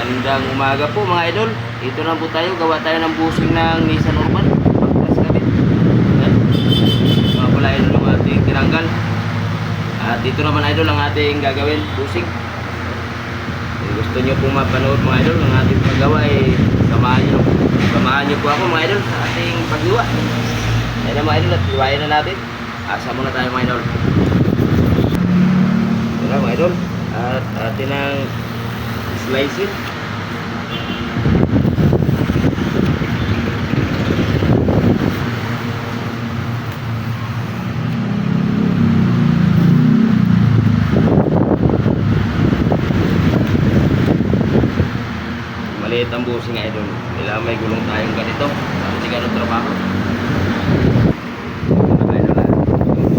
Magandang umaga po mga idol. Dito na po tayo, gawa tayo ng busing ng Nissan Urban. Pagkas kami. Yan. Mga pala idol ang ating tinanggal. At dito naman idol ang ating gagawin, busing. Kung gusto nyo po mapanood mga idol ng ating paggawa, samahan nyo po ako mga idol sa ating paggawa. Ayan na mga idol, at iwain na natin. Asa muna tayo mga idol. Ito na mga idol. At atin ang slice it. Maliit ang busing nga idol. Kailangan may gulong tayong ganito para hindi ganun trabaho.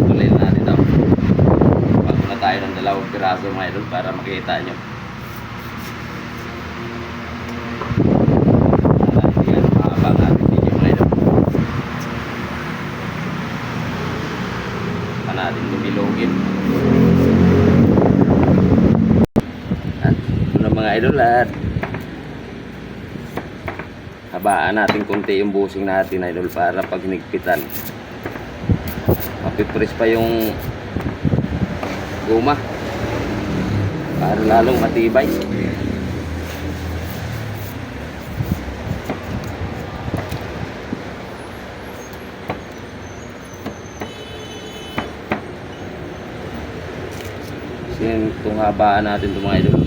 Tuloy na natin ito. Bago na tayo ng 2 piraso mga idol para makita nyo. Natin lumilogin at ito na mga idol, at habaan natin konti yung busing natin idol para pag nigpitan mapipres pa yung guma para lalong matibay. Itong habaan natin itong mga idol,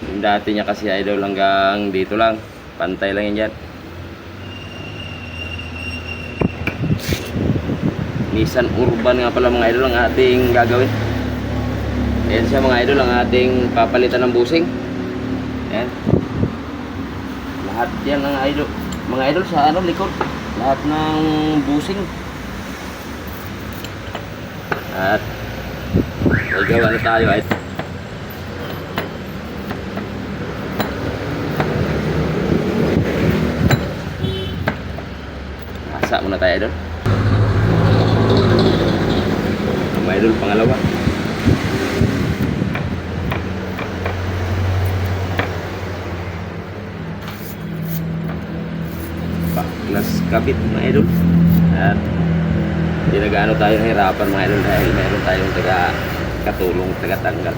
yung dati niya kasi idol hanggang dito lang, pantay lang yan dyan. Nissan Urban nga pala mga idol ang ating gagawin. Ayan siya mga idol, ang ating papalitan ng busing. Ayan, lahat yan ng idol, mga idol sa likod, lahat ng busing. At gawa na tayo ay masa muna tayo idol. Mga idol, pangalawa. Baklas kabit mga idol. At hindi na gaano tayo nahirapan mga idol dahil meron tayong katulong tagatanggal.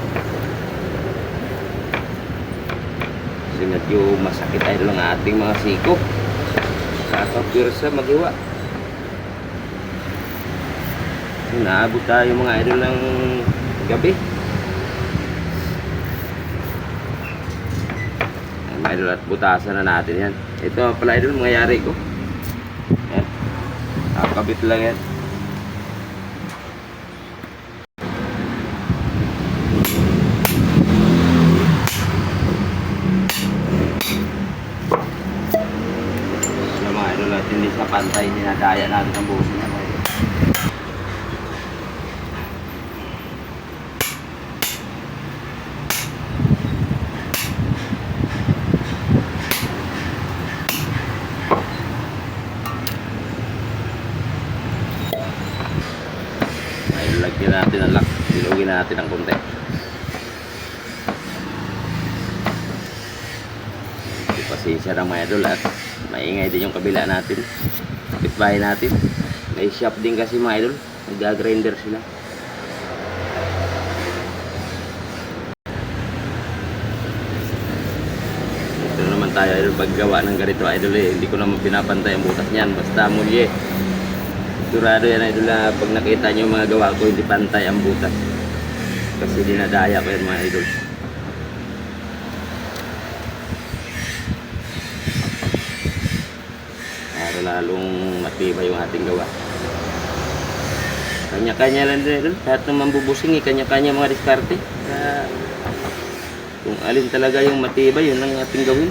Kasi medyo masakit idol ang ating mga siko kakapirsa magiwa. Naabot tayo mga idol ng gabi. Ay, mga idol, at butasan na natin yan. Ito pala idol mga yari ko. Yan, kakabit lang yan. Hindi sa pantay, dinadaya natin ang busing na tayo. Ay, lagyan natin ang lock, bilugin natin ang konti. Pasensya ng mga idol at maingay din yung kabila natin, kapitbahay natin. May shop din kasi mga idol, nag-grinder sila. Ito naman tayo idol, paggawa ng ganito idol hindi ko naman pinapantay ang butas niyan, basta mulye. Sigurado yan idol na pag nakita nyo mga gawa ko hindi pantay ang butas kasi dinadaya ko yan mga idol. Lalong matibay yung ating gawa. Kanya-kanya lang din, lahat ng mambubusing kanya-kanya mga diskarte. Kung alin talaga yung matibay, yun ang ating gawin.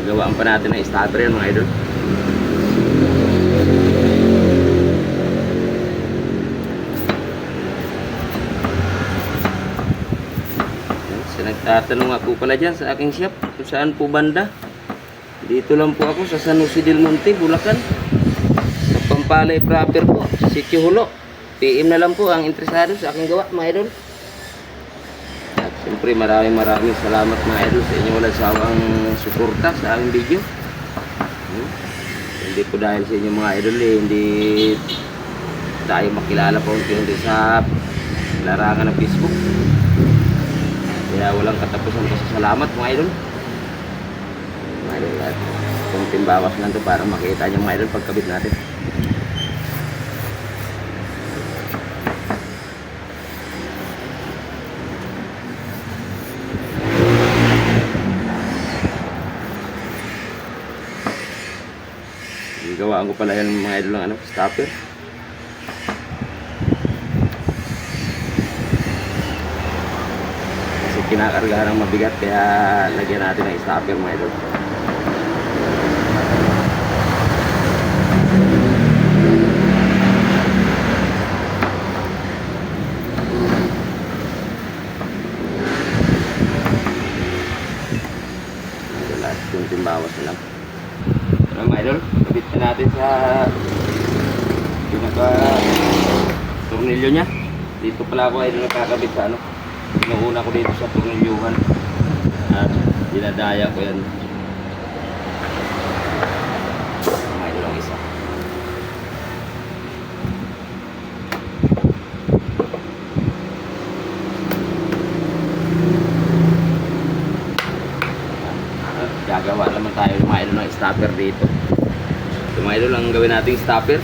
Gagawaan pa natin ng starter yan mga idol. Nagtatanong ako pala dyan sa aking shop kung saan po banda. Dito lang po ako sa San Jose del Monte, Bulacan. Sa Pampalay proper po, sa Sitio Hulo. PM na lang po ang interesado sa aking gawa mga idol. At siyempre maraming salamat mga idol sa inyo walang sawang suporta sa aking video. Hindi po dahil sa inyo mga idol hindi tayo makilala pa unti-unti sa larangan ng Facebook. Kaya walang katapusan pasasalamat mga idol. Mga idol, at kunting bawas lang to para makita nyo mga idol pagkabit natin. Gawaan ko pala yan mga idol ng ano, stopper. Kasi kinakargahan ng mabigat kaya lagyan natin ng stopper mga idol. Lahat kunting bawas na lang. Ano mga idol, kabit na natin sa pinaka tornilyo nya. Dito pala ako idol nakakabit sa ano, inuuna ko dito sa tornilyuhan at dinadaya ko yan mga idol ang isa. Gagawa naman tayo mga idol ng stopper dito. So mga idol, ang gawin nating stopper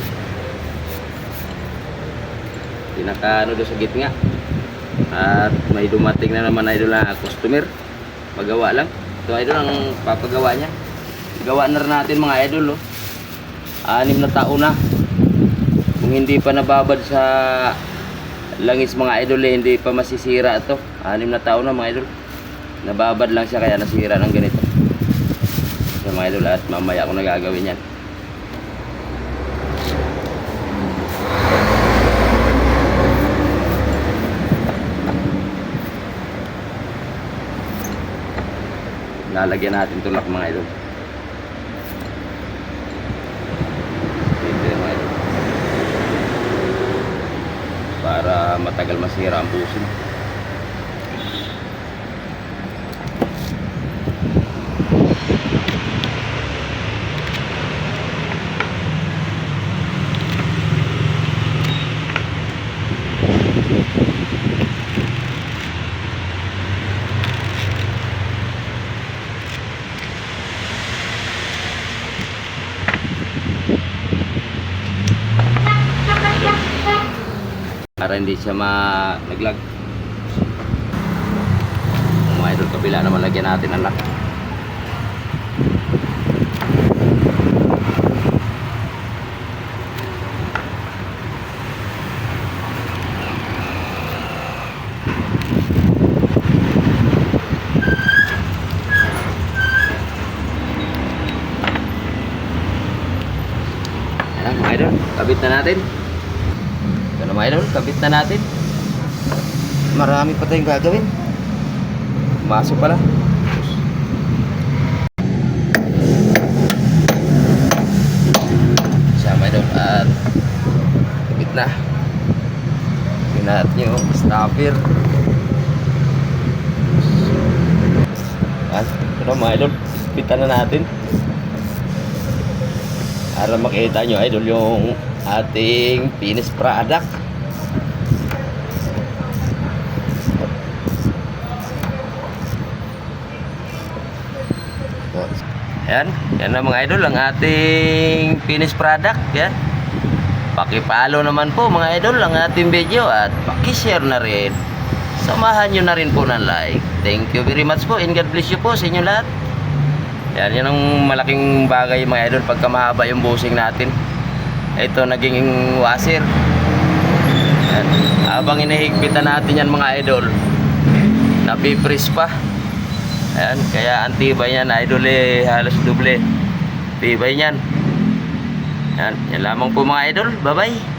pinaka ano doon sa gitna, at may dumating na naman idol na customer, magawa lang. So idol, ang papagawa niya, gawa na rin natin mga idol 6 na taon na. Kung hindi pa nababad sa langis mga idol hindi pa masisira ito. 6 na taon na mga idol, nababad lang siya kaya nasira ng ganito mga idol, at mamaya ako nagagawin yan. Lalagyan natin tulak mga idol dito mga idol para matagal masira ang busin. Para hindi siya naglag. Mga idol, kabila naman lagyan natin ang lock. Ayan mga idol, kabit na natin. Ito na mga idol, kabit na natin. Marami pa tayong gagawin. Maso pala. Siya mga idol, at kabit na. Pinat nyo, stopper. At ito na mga idol, ispitan na natin. Para makita nyo idol yung ating finished product. Yan, yan na mga idol ang ating finished product. Yan. Paki-follow naman po mga idol ang ating video at paki-share na rin. Samahan nyo na rin po ng like. Thank you very much po and God bless you po sa inyo lahat. Yan, yan ang malaking bagay mga idol pagka mahaba yung busing natin. Ito naging washer. Yan. Habang inihigpitan natin yan mga idol, napipris pa. Ayan, kaya ang tibay niyan idol halos doble tibay niyan. Yan, yan lamang po mga idol. Bye bye.